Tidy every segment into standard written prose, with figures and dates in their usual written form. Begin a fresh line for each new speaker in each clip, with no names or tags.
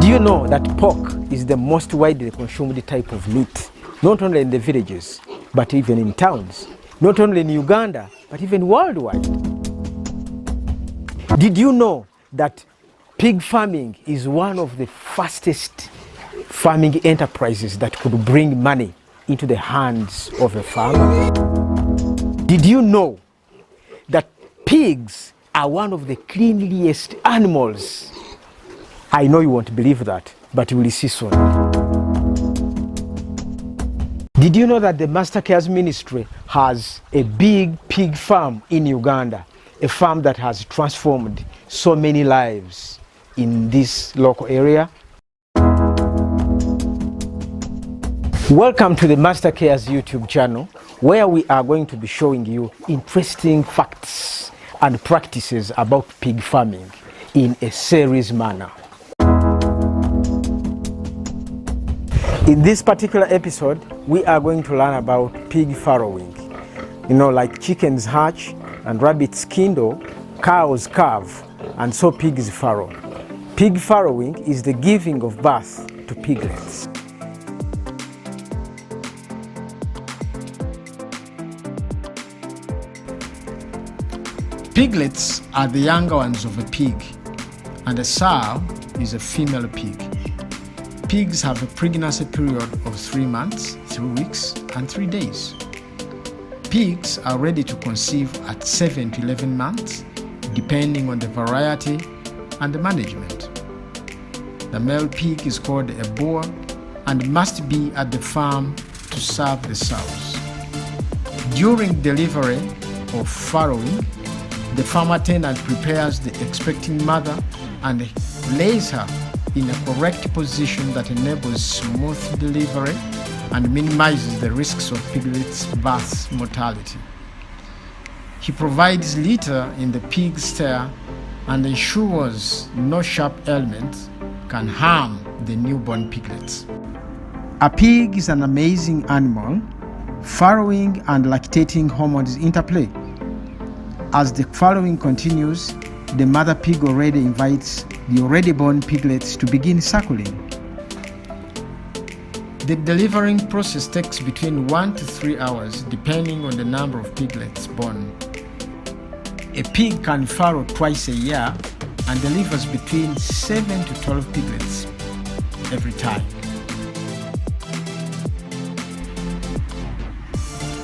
Do you know that pork is the most widely consumed type of meat, not only in the villages, but even in towns, not only in Uganda, but even worldwide? Did you know that pig farming is one of the fastest farming enterprises that could bring money into the hands of a farmer? Did you know that pigs are one of the cleanliest animals? I know you won't believe that, but you will see soon. Did you know that the Master Cares Ministry has a big pig farm in Uganda? A farm that has transformed so many lives in this local area. Welcome to the Master Cares YouTube channel, where we are going to be showing you interesting facts and practices about pig farming in a series manner. In this particular episode, we are going to learn about pig farrowing. You know, like chickens hatch and rabbits kindle, cows calve, and so pigs farrow. Pig farrowing is the giving of birth to piglets. Piglets are the younger ones of a pig, and a sow is a female pig. Pigs have a pregnancy period of 3 months, 3 weeks, and 3 days. Pigs are ready to conceive at 7 to 11 months, depending on the variety and the management. The male pig is called a boar and must be at the farm to serve the sows. During delivery or farrowing, the farm attendant prepares the expecting mother and lays her in a correct position that enables smooth delivery and minimizes the risks of piglets' birth mortality. He provides litter in the pig stare and ensures no sharp elements can harm the newborn piglets. A pig is an amazing animal. Farrowing and lactating hormones interplay. As the farrowing continues, the mother pig already invites the already born piglets to begin suckling. The delivering process takes between 1 to 3 hours depending on the number of piglets born. A pig can farrow twice a year and delivers between 7 to 12 piglets every time.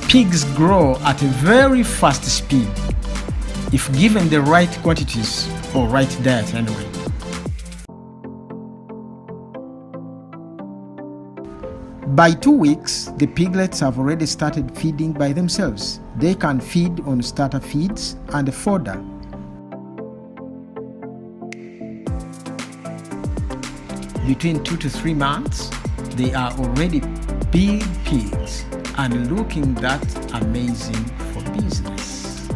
Pigs grow at a very fast speed if given the right quantities or right diet anyway. By 2 weeks, the piglets have already started feeding by themselves. They can feed on starter feeds and fodder. Between 2 to 3 months, they are already big pigs and looking that amazing for business.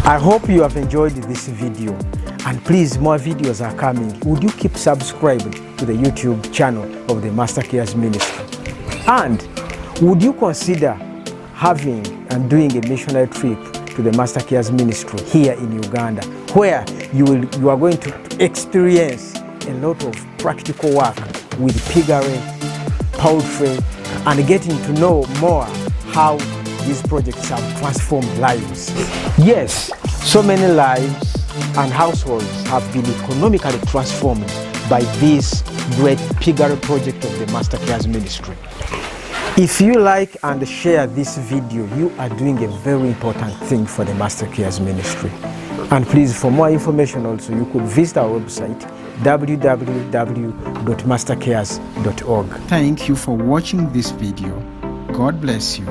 I hope you have enjoyed this video, and please, more videos are coming. Would you keep subscribing to the YouTube channel of the Master Cares Ministry? And would you consider having and doing a missionary trip to the Master Cares Ministry here in Uganda, where you are going to experience a lot of practical work with piggery, poultry, and getting to know more how these projects have transformed lives. Yes, so many lives and households have been economically transformed by this great piggery project of the Master Cares Ministry. If you like and share this video, you are doing a very important thing for the Master Cares Ministry. And please, for more information also, you could visit our website www.mastercares.org. Thank you for watching this video. God bless you.